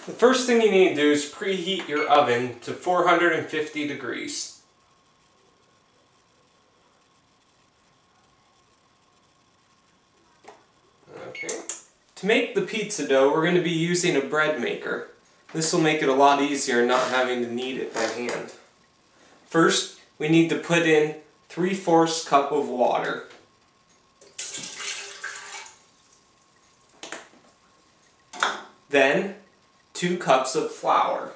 The first thing you need to do is preheat your oven to 450 degrees. Okay. To make the pizza dough, we're going to be using a bread maker. This will make it a lot easier not having to knead it by hand. First, we need to put in 3/4 cup of water. Then, 2 cups of flour.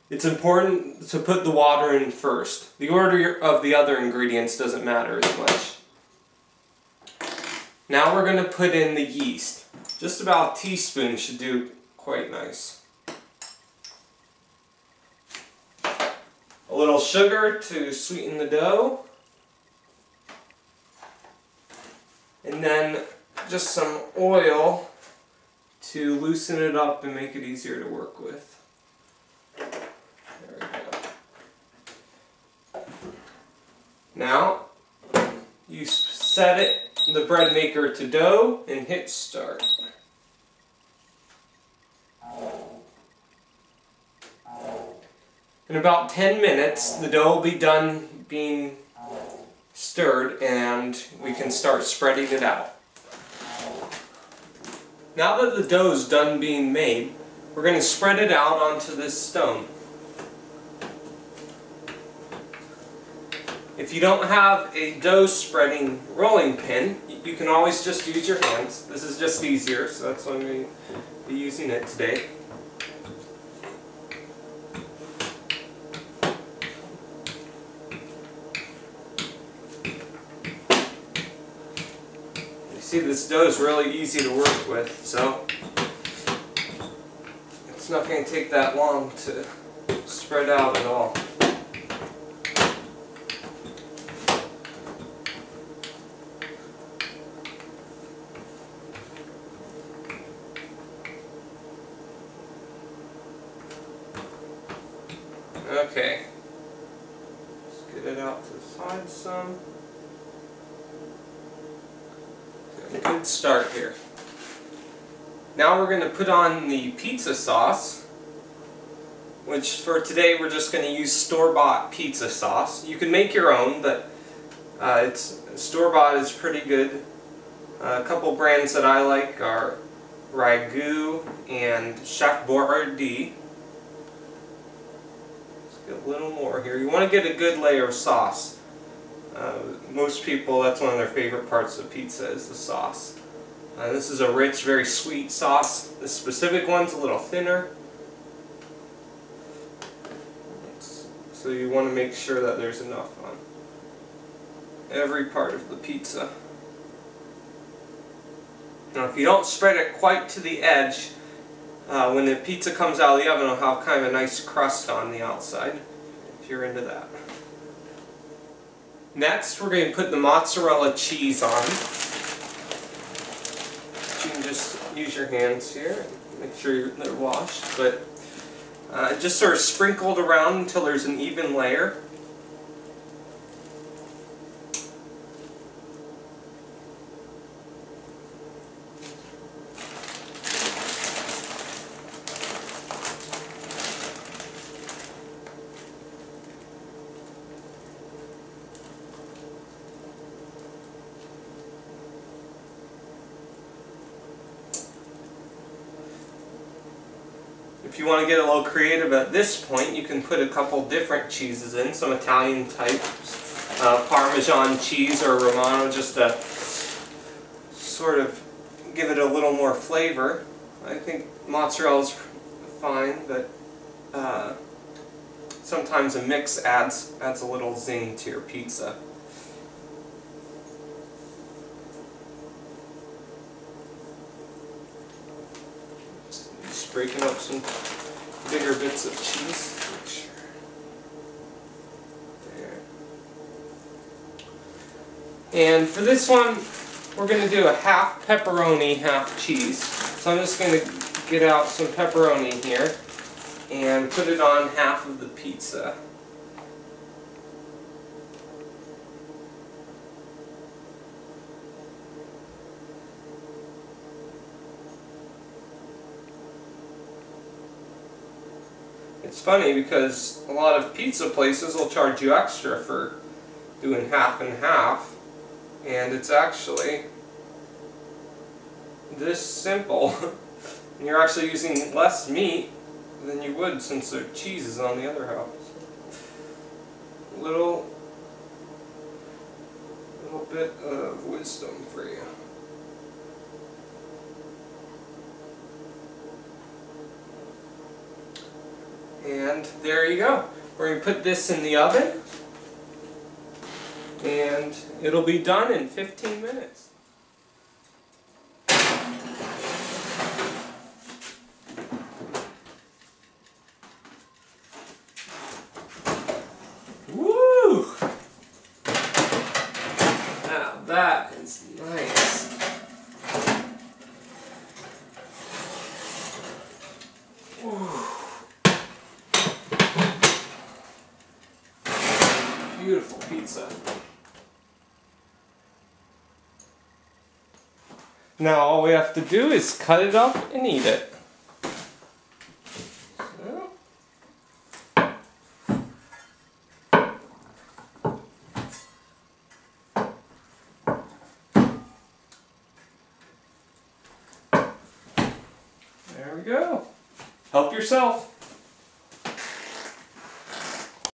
It's important to put the water in first. The order of the other ingredients doesn't matter as much. Now we're going to put in the yeast. Just about a teaspoon should do quite nice. A little sugar to sweeten the dough. And then just some oil to loosen it up and make it easier to work with. There we go. Now, you set the bread maker to dough and hit start. In about 10 minutes, the dough will be done being stirred and we can start spreading it out. Now that the dough is done being made, we're going to spread it out onto this stone. If you don't have a dough spreading rolling pin, you can always just use your hands. This is just easier, so that's why I'm going to be using it today. See, this dough is really easy to work with, so it's not going to take that long to spread out at all. Okay, let's get it out to the side some. Good start here. Now we're going to put on the pizza sauce, which for today we're just going to use store-bought pizza sauce. You can make your own, but store-bought is pretty good. A couple brands that I like are Ragu and Chef Boyardee. Let's get a little more here. You want to get a good layer of sauce. Most people, that's one of their favorite parts of pizza is the sauce. This is a rich, very sweet sauce. This specific one's a little thinner. So you want to make sure that there's enough on every part of the pizza. Now if you don't spread it quite to the edge, when the pizza comes out of the oven, it'll have kind of a nice crust on the outside, if you're into that. Next, we're going to put the mozzarella cheese on. You can just use your hands here and make sure they're washed, but just sort of sprinkled around until there's an even layer. If you want to get a little creative at this point, you can put a couple different cheeses in, some Italian types, Parmesan cheese or Romano, just to sort of give it a little more flavor. I think mozzarella is fine, but sometimes a mix adds a little zing to your pizza. Just breaking up some bigger bits of cheese. There. And for this one, we're going to do a half pepperoni, half cheese. So I'm just going to get out some pepperoni here and put it on half of the pizza. It's funny because a lot of pizza places will charge you extra for doing half and half, and it's actually this simple. And you're actually using less meat than you would since the cheese is on the other half. Little bit of wisdom for you. And there you go. We're going to put this in the oven, and it'll be done in 15 minutes. Woo! Now that is nice. Woo. Beautiful pizza. Now all we have to do is cut it up and eat it. There we go. Help yourself.